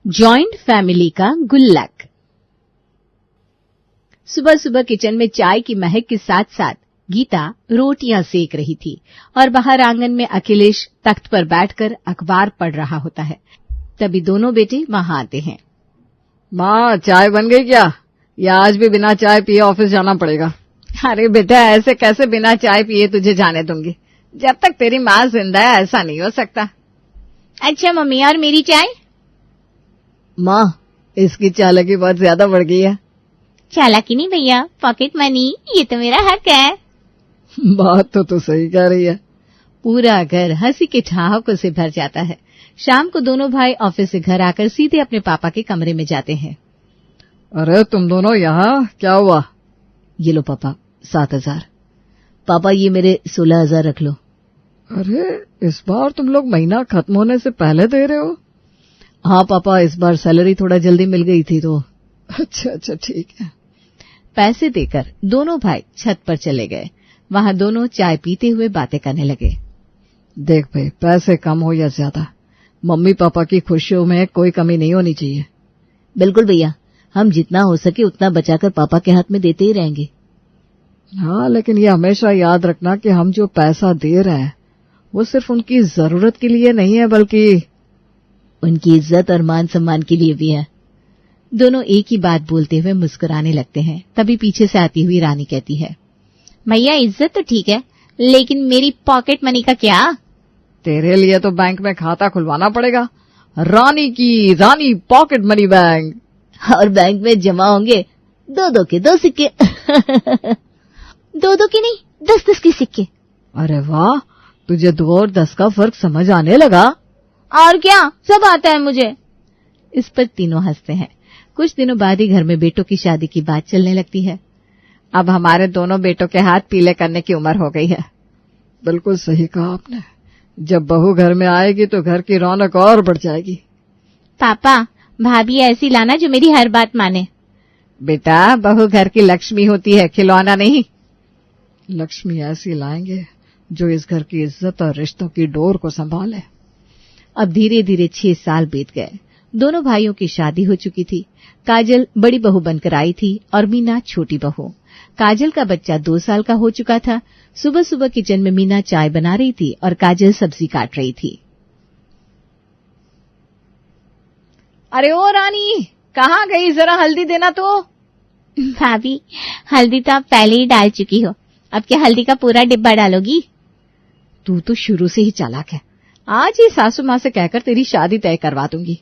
Joint family का गुल्लक। सुबह सुबह किचन में चाय की महक के साथ साथ गीता रोटियां सेक रही थी और बाहर आंगन में अखिलेश तख्त पर बैठकर अखबार पढ़ रहा होता है। तभी दोनों बेटे वहां आते हैं। माँ, चाय बन गई क्या? या आज भी बिना चाय पिए ऑफिस जाना पड़ेगा? अरे बेटा, ऐसे कैसे बिना चाय पिए तुझे जाने दूंगी? जब तक तेरी माँ जिंदा है ऐसा नहीं हो सकता। अच्छा मम्मी, और मेरी चाय? माँ, इसकी चालाकी बहुत ज्यादा बढ़ गई है। चालाकी नहीं भैया, पॉकेट मनी, ये तो मेरा हक है। बात तो तू सही कह रही है। पूरा घर हंसी के ठहाकों से भर जाता है। शाम को दोनों भाई ऑफिस से घर आकर सीधे अपने पापा के कमरे में जाते हैं। अरे तुम दोनों यहाँ, क्या हुआ? ये लो पापा, 7,000। पापा ये मेरे 16,000 रख लो। अरे इस बार तुम लोग महीना खत्म होने से पहले दे रहे हो? हाँ पापा, इस बार सैलरी थोड़ा जल्दी मिल गई थी तो। अच्छा ठीक है। पैसे देकर दोनों भाई छत पर चले गए। वहां दोनों चाय पीते हुए बातें करने लगे। देख भाई, पैसे कम हो या ज्यादा, मम्मी पापा की खुशियों में कोई कमी नहीं होनी चाहिए। बिल्कुल भैया, हम जितना हो सके उतना बचाकर पापा के हाथ में देते ही रहेंगे। हाँ, लेकिन ये हमेशा याद रखना कि हम जो पैसा दे रहे हैं वो सिर्फ उनकी जरूरत के लिए नहीं है, बल्कि उनकी इज्जत और मान सम्मान के लिए भी है। दोनों एक ही बात बोलते हुए मुस्कुराने लगते हैं। तभी पीछे से आती हुई रानी कहती है, भैया इज्जत तो ठीक है, लेकिन मेरी पॉकेट मनी का क्या? तेरे लिए तो बैंक में खाता खुलवाना पड़ेगा। रानी पॉकेट मनी बैंक। और बैंक में जमा होंगे 2-2 के 2 सिक्के। 2-2 के नहीं, 10-10 के सिक्के। अरे वाह, तुझे 2 और 10 का फर्क समझ आने लगा। और क्या, सब आता है मुझे। इस पर तीनों हंसते हैं। कुछ दिनों बाद ही घर में बेटों की शादी की बात चलने लगती है। अब हमारे दोनों बेटों के हाथ पीले करने की उम्र हो गई है। बिल्कुल सही कहा आपने। जब बहू घर में आएगी तो घर की रौनक और बढ़ जाएगी। पापा, भाभी ऐसी लाना जो मेरी हर बात माने। बेटा, बहू घर की लक्ष्मी होती है, खिलौना नहीं। लक्ष्मी ऐसी लाएंगे जो इस घर की इज्जत और रिश्तों की डोर को संभाले। अब धीरे धीरे 6 साल बीत गए। दोनों भाइयों की शादी हो चुकी थी। काजल बड़ी बहू बनकर आई थी और मीना छोटी बहू। काजल का बच्चा 2 साल का हो चुका था। सुबह सुबह किचन में मीना चाय बना रही थी और काजल सब्जी काट रही थी। अरे ओ रानी, कहाँ गई? जरा हल्दी देना तो। भाभी, हल्दी तो आप पहले ही डाल चुकी हो, अब क्या हल्दी का पूरा डिब्बा डालोगी? तू तो शुरू से ही चालाक है। आज ही सासू माँ से कहकर तेरी शादी तय करवा दूंगी।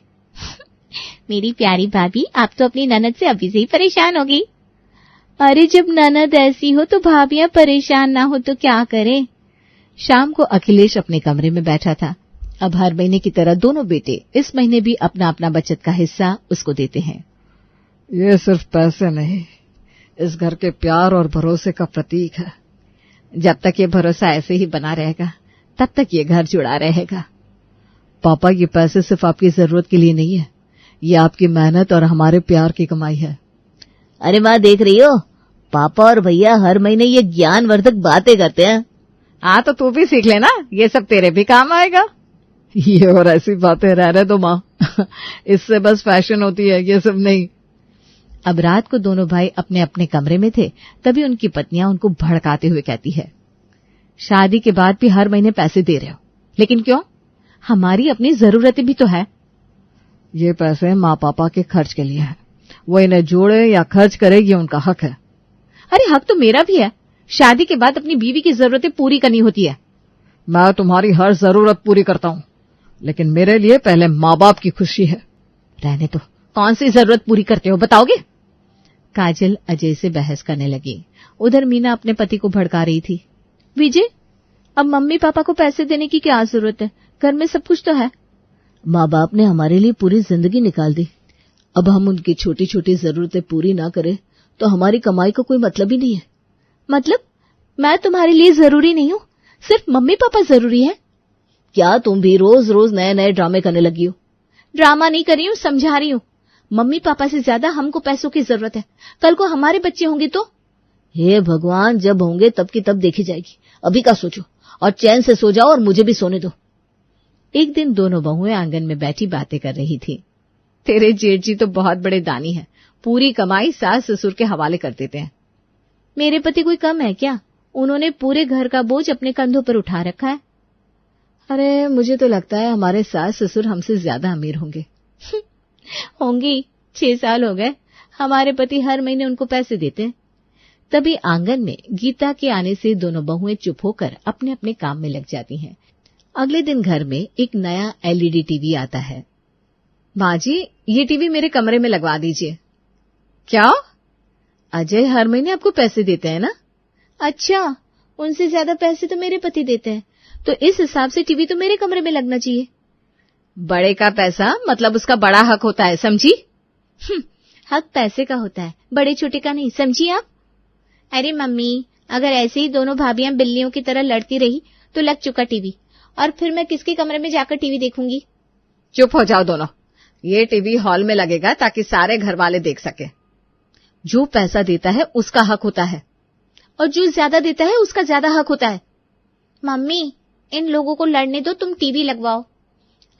मेरी प्यारी भाभी, आप तो अपनी ननद से अभी से ही परेशान होगी। अरे जब ननद ऐसी हो तो भाभियां परेशान ना हो तो क्या करें? शाम को अखिलेश अपने कमरे में बैठा था। अब हर महीने की तरह दोनों बेटे इस महीने भी अपना अपना बचत का हिस्सा उसको देते हैं। ये सिर्फ पैसे नहीं, इस घर के प्यार और भरोसे का प्रतीक है। जब तक ये भरोसा ऐसे ही बना रहेगा तब तक ये घर जुड़ा रहेगा। पापा, ये पैसे सिर्फ आपकी जरूरत के लिए नहीं है, ये आपकी मेहनत और हमारे प्यार की कमाई है। अरे माँ, देख रही हो, पापा और भैया हर महीने ये ज्ञानवर्धक बातें करते हैं। हाँ, तो तू भी सीख लेना, ये सब तेरे भी काम आएगा। ये और ऐसी बातें रह दो माँ। इससे बस फैशन होती है, ये सब नहीं। अब रात को दोनों भाई अपने अपने कमरे में थे। तभी उनकी पत्नियां उनको भड़काते हुए कहती है, शादी के बाद भी हर महीने पैसे दे रहे हो, लेकिन क्यों? हमारी अपनी जरूरतें भी तो है। ये पैसे माँ पापा के खर्च के लिए है, वो इन्हें जोड़े या खर्च करे ये उनका हक है। अरे हक तो मेरा भी है, शादी के बाद अपनी बीवी की जरूरतें पूरी करनी होती है। मैं तुम्हारी हर जरूरत पूरी करता हूँ, लेकिन मेरे लिए पहले माँ बाप की खुशी है। रहने तो, कौन सी जरूरत पूरी करते हो बताओगे? काजल अजय से बहस करने लगी। उधर मीना अपने पति को भड़का रही थी। विजय, अब मम्मी पापा को पैसे देने की क्या जरूरत है? घर में सब कुछ तो है। माँ बाप ने हमारे लिए पूरी जिंदगी निकाल दी। अब हम उनकी छोटी छोटी जरूरतें पूरी ना करें तो हमारी कमाई का कोई मतलब ही नहीं है। मतलब मैं तुम्हारे लिए जरूरी नहीं हूँ, सिर्फ मम्मी पापा जरूरी है? क्या तुम भी रोज रोज नए नए ड्रामे करने लगी हो? ड्रामा नहीं कर रही हूँ, समझा रही हूँ। मम्मी पापा से ज्यादा हमको पैसों की जरूरत है। कल को हमारे बच्चे होंगे तो? हे भगवान, जब होंगे तब की तब देखी जाएगी। अभी का सोचो और चैन से सो जाओ और मुझे भी सोने दो। एक दिन दोनों बहुएं आंगन में बैठी बातें कर रही थी। तेरे जेठ जी तो बहुत बड़े दानी हैं, पूरी कमाई सास ससुर के हवाले कर देते हैं। मेरे पति कोई कम है क्या? उन्होंने पूरे घर का बोझ अपने कंधों पर उठा रखा है। अरे मुझे तो लगता है हमारे सास ससुर हमसे ज्यादा अमीर होंगे। होंगी, 6 साल हो गए, हमारे पति हर महीने उनको पैसे देते हैं। तभी आंगन में गीता के आने से दोनों बहुएं चुप होकर अपने अपने काम में लग जाती हैं। अगले दिन घर में एक नया एलईडी टीवी आता है। माँ जी, ये टीवी मेरे कमरे में लगवा दीजिए। क्या? अजय हर महीने आपको पैसे देते हैं ना? अच्छा, उनसे ज्यादा पैसे तो मेरे पति देते हैं, तो इस हिसाब से टीवी तो मेरे कमरे में लगना चाहिए। बड़े का पैसा मतलब उसका बड़ा हक होता है, समझी? हक पैसे का होता है, बड़े छोटे का नहीं, समझी आप? अरे मम्मी, अगर ऐसे ही दोनों भाभियां बिल्लियों की तरह लड़ती रही तो लग चुका टीवी, और फिर मैं किसके कमरे में जाकर टीवी देखूंगी? चुप हो जाओ दोनों। ये टीवी हॉल में लगेगा ताकि सारे घर वाले देख सके। जो पैसा देता है उसका हक होता है, और जो ज्यादा देता है उसका ज्यादा हक होता है। मम्मी, इन लोगों को लड़ने दो, तुम टीवी लगवाओ।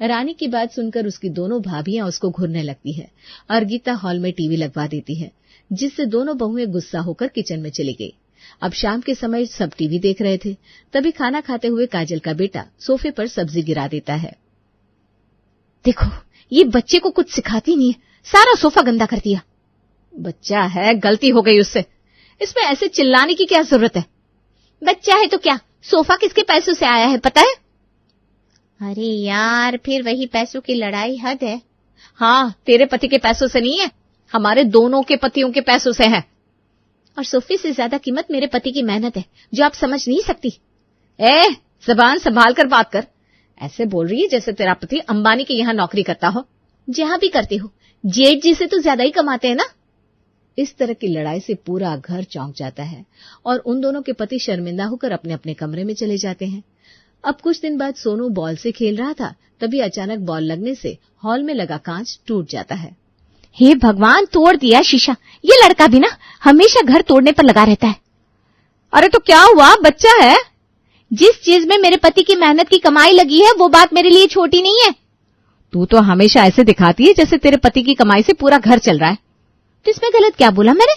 रानी की बात सुनकर उसकी दोनों भाभियां उसको घूरने लगती है और गीता हॉल में टीवी लगवा देती है, जिससे दोनों बहुएं गुस्सा होकर किचन में चली गई। अब शाम के समय सब टीवी देख रहे थे। तभी खाना खाते हुए काजल का बेटा सोफे पर सब्जी गिरा देता है। देखो, ये बच्चे को कुछ सिखाती नहीं है, सारा सोफा गंदा कर दिया। बच्चा है, गलती हो गई उससे, इसमें ऐसे चिल्लाने की क्या जरूरत है? बच्चा है तो क्या, सोफा किसके पैसों से आया है पता है? अरे यार, फिर वही पैसों की लड़ाई, हद है। हाँ, तेरे पति के पैसों से नहीं है, हमारे दोनों के पतियों के पैसों से है। और सोफे से ज्यादा कीमत मेरे पति की मेहनत है, जो आप समझ नहीं सकती। जबान संभाल कर बात कर। ऐसे बोल रही है जैसे तेरा पति अंबानी के यहाँ नौकरी करता हो। जहां भी करते हो, जेठ जी से तो ज्यादा ही कमाते हैं ना। इस तरह की लड़ाई से पूरा घर चौंक जाता है और उन दोनों के पति शर्मिंदा होकर अपने अपने कमरे में चले जाते हैं। अब कुछ दिन बाद सोनू बॉल से खेल रहा था, तभी अचानक बॉल लगने से हॉल में लगा कांच टूट जाता है। हे भगवान, तोड़ दिया शीशा। ये लड़का भी ना हमेशा घर तोड़ने पर लगा रहता है। अरे तो क्या हुआ, बच्चा है। जिस चीज में मेरे पति की मेहनत की कमाई लगी है वो बात मेरे लिए छोटी नहीं है। तू तो हमेशा ऐसे दिखाती है जैसे तेरे पति की कमाई से पूरा घर चल रहा है। तो इसमें गलत क्या बोला मैंने?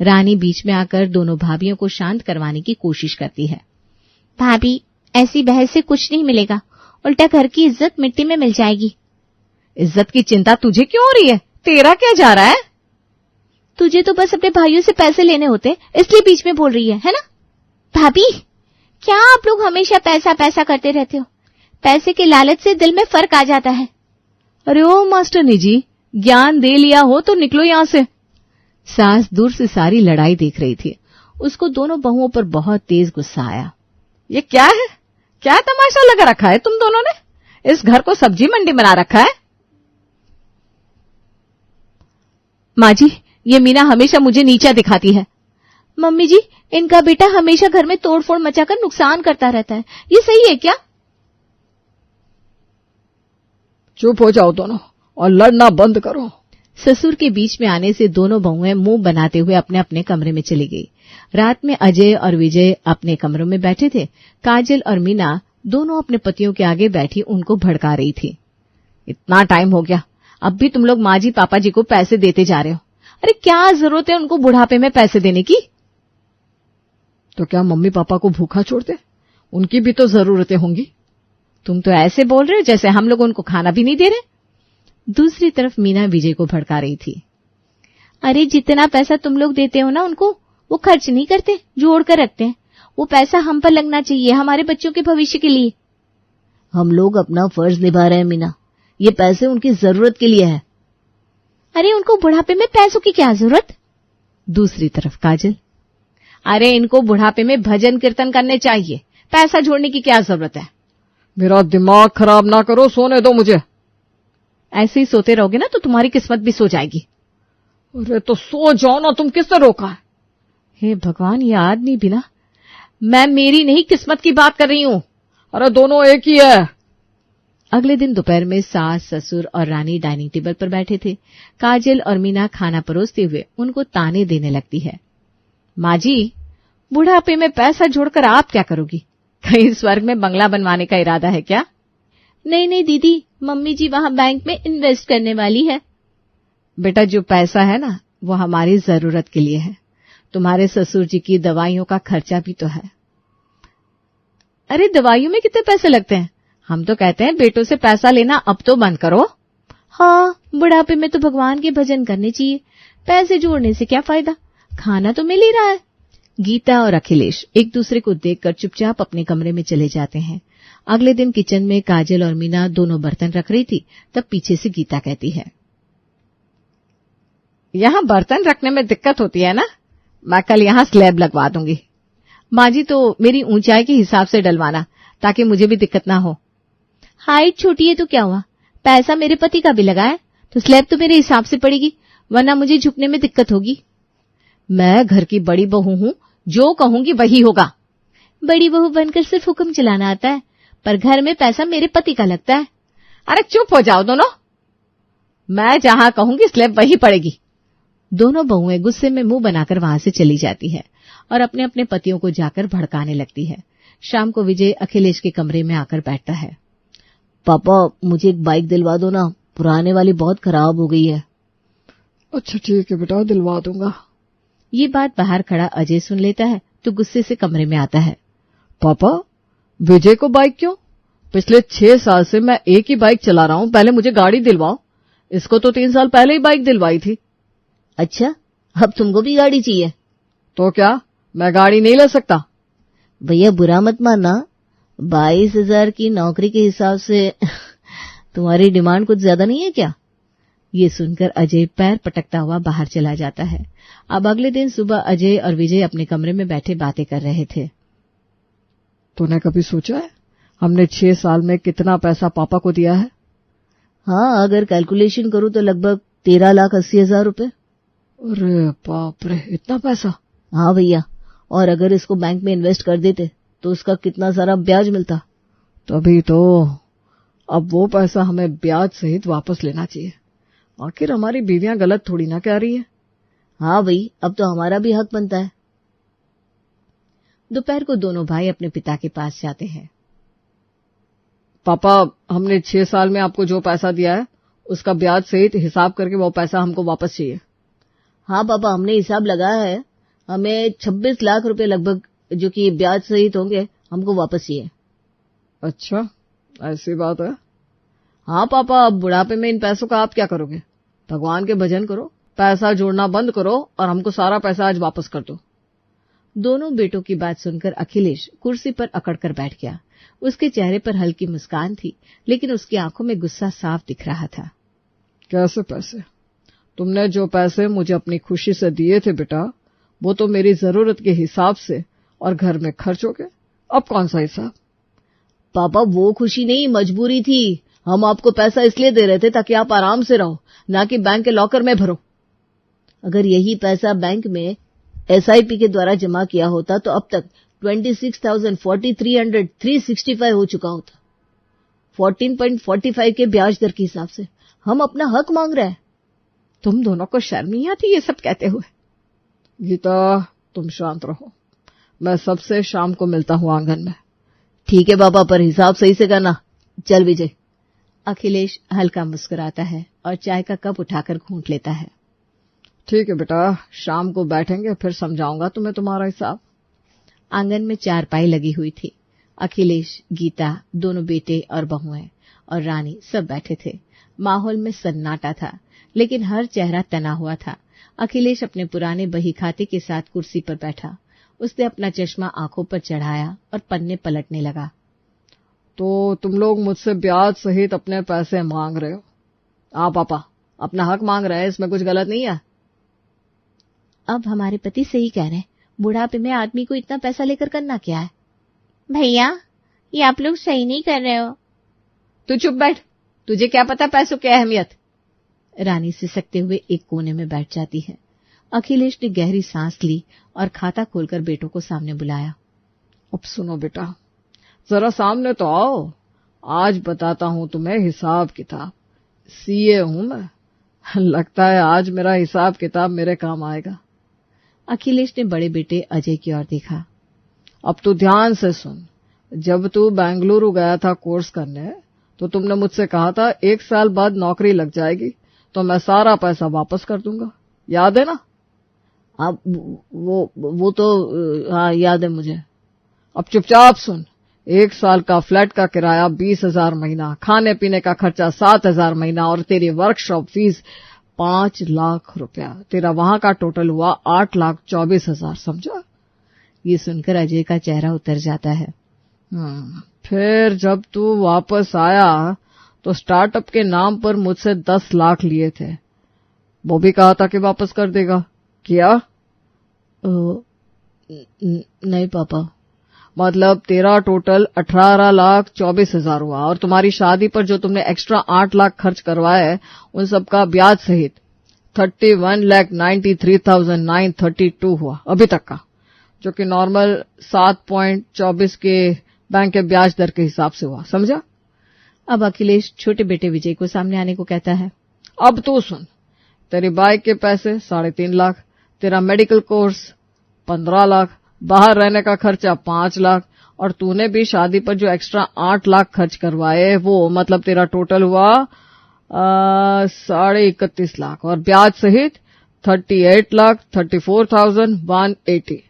रानी बीच में आकर दोनों भाभियों को शांत करवाने की कोशिश करती है। भाभी, ऐसी बहस से कुछ नहीं मिलेगा, उल्टा घर की इज्जत मिट्टी में मिल जाएगी। इज्जत की चिंता तुझे क्यों हो रही है? तेरा क्या जा रहा है? तुझे तो बस अपने भाइयों से पैसे लेने होते, इसलिए बीच में बोल रही है ना? भाभी, क्या आप लोग हमेशा पैसा पैसा करते रहते हो? पैसे के लालच से दिल में फर्क आ जाता है। अरे ओ मास्टरनी जी, ज्ञान दे लिया हो तो निकलो यहां से। सास दूर से सारी लड़ाई देख रही थी। उसको दोनों बहुओं पर बहुत तेज गुस्सा आया। ये क्या है? क्या तमाशा लगा रखा है तुम दोनों ने? इस घर को सब्जी मंडी बना रखा है। माँ जी, ये मीना हमेशा मुझे नीचा दिखाती है। मम्मी जी, इनका बेटा हमेशा घर में तोड़फोड़ मचाकर नुकसान करता रहता है, ये सही है क्या? चुप हो जाओ दोनों और लड़ना बंद करो। ससुर के बीच में आने से दोनों बहुएं मुंह बनाते हुए अपने अपने कमरे में चली गई। रात में अजय और विजय अपने कमरों में बैठे थे। काजल और मीना दोनों अपने पतियों के आगे बैठी उनको भड़का रही थी। इतना टाइम हो गया, अब भी तुम लोग माँ जी पापा जी को पैसे देते जा रहे हो। अरे क्या जरूरत है उनको बुढ़ापे में पैसे देने की? तो क्या मम्मी पापा को भूखा छोड़ते? उनकी भी तो जरूरतें होंगी। तुम तो ऐसे बोल रहे हो जैसे हम लोग उनको खाना भी नहीं दे रहे। दूसरी तरफ मीना विजय को भड़का रही थी। अरे जितना पैसा तुम लोग देते हो ना उनको, वो खर्च नहीं करते, जोड़ कर रखते हैं। वो पैसा हम पर लगना चाहिए, हमारे बच्चों के भविष्य के लिए। हम लोग अपना फर्ज निभा रहे हैं मीना, ये पैसे उनकी जरूरत के लिए है। अरे उनको बुढ़ापे में पैसों की क्या जरूरत? दूसरी तरफ काजल, अरे इनको बुढ़ापे में भजन कीर्तन करने चाहिए, पैसा जोड़ने की क्या जरूरत है? मेरा दिमाग खराब ना करो, सोने दो मुझे। ऐसे ही सोते रहोगे ना तो तुम्हारी किस्मत भी सो जाएगी। अरे तो सो जाओ ना, तुम किससे रोका है? हे भगवान, ये आदमी भी ना। मैं मेरी नहीं किस्मत की बात कर रही हूं। अरे दोनों एक ही है। अगले दिन दोपहर में सास ससुर और रानी डाइनिंग टेबल पर बैठे थे। काजल और मीना खाना परोसते हुए उनको ताने देने लगती है। माँ जी, बुढ़ापे में पैसा जोड़कर आप क्या करोगी? कहीं स्वर्ग में बंगला बनवाने का इरादा है क्या? नहीं नहीं दीदी, मम्मी जी वहां बैंक में इन्वेस्ट करने वाली है। बेटा, जो पैसा है ना, वो हमारी जरूरत के लिए है। तुम्हारे ससुर जी की दवाइयों का खर्चा भी तो है। अरे दवाइयों में कितने पैसे लगते हैं? हम तो कहते हैं बेटों से पैसा लेना अब तो बंद करो। हाँ, बुढ़ापे में तो भगवान के भजन करने चाहिए, पैसे जोड़ने से क्या फायदा, खाना तो मिल ही रहा है। गीता और अखिलेश एक दूसरे को देखकर चुपचाप अपने कमरे में चले जाते हैं। अगले दिन किचन में काजल और मीना दोनों बर्तन रख रही थी, तब पीछे से गीता कहती है, यहाँ बर्तन रखने में दिक्कत होती है ना, मैं कल यहाँ स्लैब लगवा दूंगी। माँ जी, तो मेरी ऊंचाई के हिसाब से डलवाना, ताकि मुझे भी दिक्कत ना हो। हाइट छोटी है तो क्या हुआ, पैसा मेरे पति का भी लगा है, तो स्लैब तो मेरे हिसाब से पड़ेगी, वरना मुझे झुकने में दिक्कत होगी। मैं घर की बड़ी बहू हूँ, जो कहूंगी वही होगा। बड़ी बहू बनकर सिर्फ हुक्म चलाना आता है, पर घर में पैसा मेरे पति का लगता है। अरे चुप हो जाओ दोनों, मैं जहां कहूंगी स्लैब वही पड़ेगी। दोनों बहुएं गुस्से में मुंह बनाकर वहां से चली जाती है और अपने अपने पतियों को जाकर भड़काने लगती है। शाम को विजय अखिलेश के कमरे में आकर बैठता है। पापा, मुझे एक बाइक दिलवा दो ना, पुराने वाली बहुत खराब हो गई है। अच्छा ठीक है बेटा, दिलवा दूंगा। ये बात बाहर खड़ा अजय सुन लेता है तो गुस्से से कमरे में आता है। पापा, विजय को बाइक क्यों? पिछले 6 साल से मैं एक ही बाइक चला रहा हूँ, पहले मुझे गाड़ी दिलवाओ। इसको तो 3 साल पहले ही बाइक दिलवाई थी। अच्छा, अब तुमको भी गाड़ी चाहिए? तो क्या मैं गाड़ी नहीं ले सकता? भैया बुरा मत मानना, 22,000 की नौकरी के हिसाब से तुम्हारी डिमांड कुछ ज्यादा नहीं है क्या? ये सुनकर अजय पैर पटकता हुआ बाहर चला जाता है। अब अगले दिन सुबह अजय और विजय अपने कमरे में बैठे बातें कर रहे थे। तूने कभी सोचा है हमने 6 साल में कितना पैसा पापा को दिया है? हाँ, अगर कैलकुलेशन करूं तो लगभग 13,80,000 रुपए। अरे बाप रे, इतना पैसा? हाँ भैया, और अगर इसको बैंक में इन्वेस्ट कर देते तो उसका कितना सारा ब्याज मिलता। तभी तो अब वो पैसा हमें ब्याज सहित वापस लेना चाहिए। आखिर हमारी बीवियां गलत थोड़ी ना कह रही है। हाँ भाई, अब तो हमारा भी हक बनता है। दोपहर को दोनों भाई अपने पिता के पास जाते हैं। पापा, हमने 6 साल में आपको जो पैसा दिया है उसका ब्याज सहित हिसाब करके वो पैसा हमको वापस चाहिए। हाँ पापा, हमने हिसाब लगाया है, हमें 26 लाख रुपए लगभग, जो कि ब्याज सहित होंगे, हमको वापस चाहिए। अच्छा, ऐसी बात है? हाँ पापा, अब बुढ़ापे में इन पैसों का आप क्या करोगे? भगवान के भजन करो, पैसा जोड़ना बंद करो और हमको सारा पैसा आज वापस कर दो। दोनों बेटों की बात सुनकर अखिलेश कुर्सी पर अकड़कर बैठ गया। उसके चेहरे पर हल्की मुस्कान थी, लेकिन उसकी आंखों में गुस्सा साफ दिख रहा था। कैसे पैसे? तुमने जो पैसे मुझे अपनी खुशी से दिए थे बेटा, वो तो मेरी जरूरत के हिसाब से और घर में खर्च हो गए। अब कौन सा हिसाब? पापा, वो खुशी नहीं, मजबूरी थी। हम आपको पैसा इसलिए दे रहे थे ताकि आप आराम से रहो, ना कि बैंक के लॉकर में भरो। अगर यही पैसा बैंक में SIP के द्वारा जमा किया होता तो अब तक 26,000, 4300, 365 हो चुका होता। 14.45 के ब्याज दर के हिसाब से हम अपना हक मांग रहे हैं। तुम दोनों को शर्म नहीं आती ये सब कहते हुए? गीता, तुम शांत रहो, मैं सबसे शाम को मिलता हूँ आंगन में। ठीक है पापा, पर हिसाब सही से करना। चल विजय। अखिलेश हल्का मुस्कुराता है और चाय का कप उठाकर घूंट लेता है। ठीक है बेटा, शाम को बैठेंगे, फिर समझाऊंगा तुम्हें तुम्हारा हिसाब। आंगन में चारपाई लगी हुई थी। अखिलेश, गीता, दोनों बेटे और बहुएं और रानी सब बैठे थे। माहौल में सन्नाटा था, लेकिन हर चेहरा तना हुआ था। अखिलेश अपने पुराने बही खाते के साथ कुर्सी पर बैठा। उसने अपना चश्मा आंखों पर चढ़ाया और पन्ने पलटने लगा। तो तुम लोग मुझसे ब्याज सहित अपने पैसे मांग रहे हो? हाँ पापा, अपना हक मांग रहे हैं, इसमें कुछ गलत नहीं है। अब हमारे पति सही कह रहे हैं, बुढ़ापे में आदमी को इतना पैसा लेकर करना क्या है? भैया, ये आप लोग सही नहीं कर रहे हो। तू चुप बैठ, तुझे क्या पता पैसों की अहमियत? रानी सिसकते हुए एक कोने में बैठ जाती है। अखिलेश ने गहरी सांस ली और खाता खोलकर बेटों को सामने बुलाया। अब सुनो बेटा, जरा सामने तो आओ, आज बताता हूँ तुम्हें हिसाब किताब। CA हूँ मैं, लगता है आज मेरा हिसाब किताब मेरे काम आएगा। अखिलेश ने बड़े बेटे अजय की ओर देखा। अब तू ध्यान से सुन, जब तू बेंगलुरु गया था कोर्स करने, तो तुमने मुझसे कहा था 1 साल बाद नौकरी लग जाएगी तो मैं सारा पैसा वापस कर दूंगा, याद है ना? अब वो तो हाँ याद है मुझे। अब चुपचाप सुन। 1 साल का फ्लैट का किराया 20,000 महीना, खाने पीने का खर्चा 7,000 महीना और तेरी वर्कशॉप फीस 5 लाख रुपया। तेरा वहां का टोटल हुआ 8,24,000, समझा? ये सुनकर अजय का चेहरा उतर जाता है। फिर जब तू वापस आया तो स्टार्टअप के नाम पर मुझसे 10 लाख लिए थे, वो भी कहा था कि वापस कर देगा, किया? नहीं पापा। मतलब तेरा टोटल 18,24,000 हुआ और तुम्हारी शादी पर जो तुमने एक्स्ट्रा 8 लाख खर्च करवाया है उन सब का ब्याज सहित 31,93,932 हुआ अभी तक का, जो कि नॉर्मल 7.24 के बैंक के ब्याज दर के हिसाब से हुआ, समझा? अब अखिलेश छोटे बेटे विजय को सामने आने को कहता है। अब तू सुन, तेरी बाइक के पैसे 3.5 लाख, तेरा मेडिकल कोर्स 15 लाख, बाहर रहने का खर्चा 5 लाख और तूने भी शादी पर जो एक्स्ट्रा 8 लाख खर्च करवाए वो, मतलब तेरा टोटल हुआ 31.5 लाख और ब्याज सहित 38,34,180।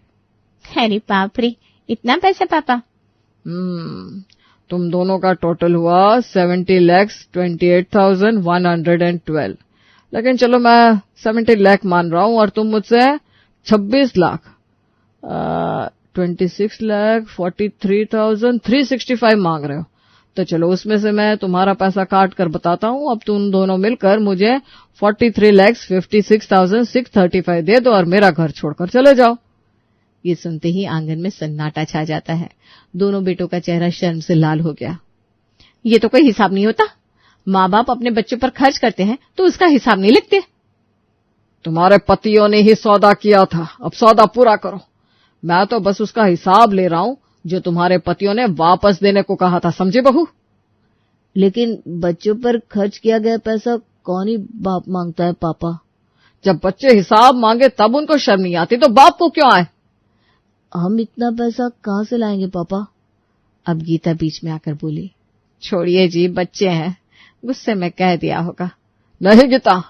अरे बाप रे, इतना पैसा पापा? तुम दोनों का टोटल हुआ 70,28,112। लेकिन चलो मैं 70 लाख मान रहा हूं और तुम मुझसे 26 लाख 26,43,365 मांग रहे हो। तो चलो उसमें से मैं तुम्हारा पैसा काट कर बताता हूं। अब तुम दोनों मिलकर मुझे 43,56,635 दे दो और मेरा घर छोड़कर चले जाओ। ये सुनते ही आंगन में सन्नाटा छा जाता है। दोनों बेटों का चेहरा शर्म से लाल हो गया। ये तो कोई हिसाब नहीं होता। माँ बाप अपने बच्चों पर खर्च करते हैं तो उसका हिसाब नहीं लिखते। तुम्हारे पतियों ने ही सौदा किया था, अब सौदा पूरा करो। मैं तो बस उसका हिसाब ले रहा हूं जो तुम्हारे पतियों ने वापस देने को कहा था, समझे बहू? लेकिन बच्चों पर खर्च किया गया पैसा कौन ही बाप मांगता है पापा? जब बच्चे हिसाब मांगे तब उनको शर्म नहीं आती तो बाप को क्यों आए? हम इतना पैसा कहाँ से लाएंगे पापा? अब गीता बीच में आकर बोली। छोड़िए जी, बच्चे हैं, गुस्से में कह दिया होगा। नहीं गीता,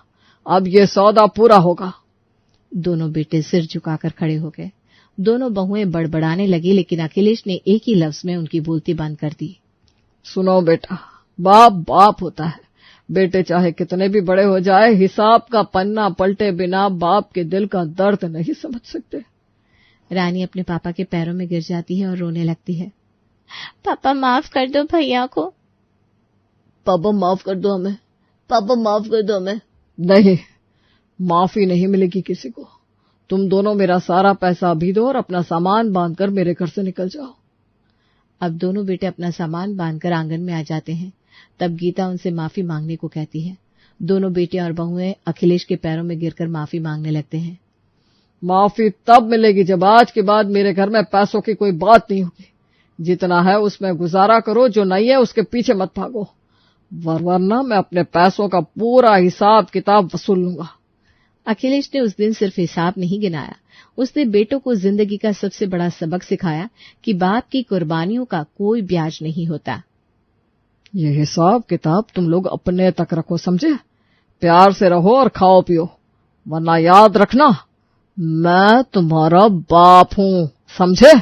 अब ये सौदा पूरा होगा। दोनों बेटे सिर झुकाकर खड़े हो गए। दोनों बहुएं बड़बड़ाने लगी, लेकिन अखिलेश ने एक ही लफ्ज में उनकी बोलती बंद कर दी। सुनो बेटा, बाप बाप होता है। बेटे चाहे कितने भी बड़े हो जाए, हिसाब का पन्ना पलटे बिना बाप के दिल का दर्द नहीं समझ सकते। रानी अपने पापा के पैरों में गिर जाती है और रोने लगती है। पापा माफ कर दो भैया को। पापा माफ कर दो हमें, पापा माफ कर दो हमें। नहीं, माफी नहीं मिलेगी किसी को। तुम दोनों मेरा सारा पैसा अभी दो और अपना सामान बांधकर मेरे घर से निकल जाओ। अब दोनों बेटे अपना सामान बांधकर आंगन में आ जाते हैं। तब गीता उनसे माफी मांगने को कहती है। दोनों बेटे और बहुएं अखिलेश के पैरों में गिरकर माफी मांगने लगते हैं। माफी तब मिलेगी जब आज के बाद मेरे घर में पैसों की कोई बात नहीं होगी। जितना है उसमें गुजारा करो, जो नहीं है उसके पीछे मत भागो, वरना मैं अपने पैसों का पूरा हिसाब किताब वसूल लूंगा। अखिलेश ने उस दिन सिर्फ हिसाब नहीं गिनाया, उसने बेटों को जिंदगी का सबसे बड़ा सबक सिखाया कि बाप की कुर्बानियों का कोई ब्याज नहीं होता। ये हिसाब किताब तुम लोग अपने तक रखो, समझे? प्यार से रहो और खाओ पियो, वरना याद रखना मैं तुम्हारा बाप हूं, समझे?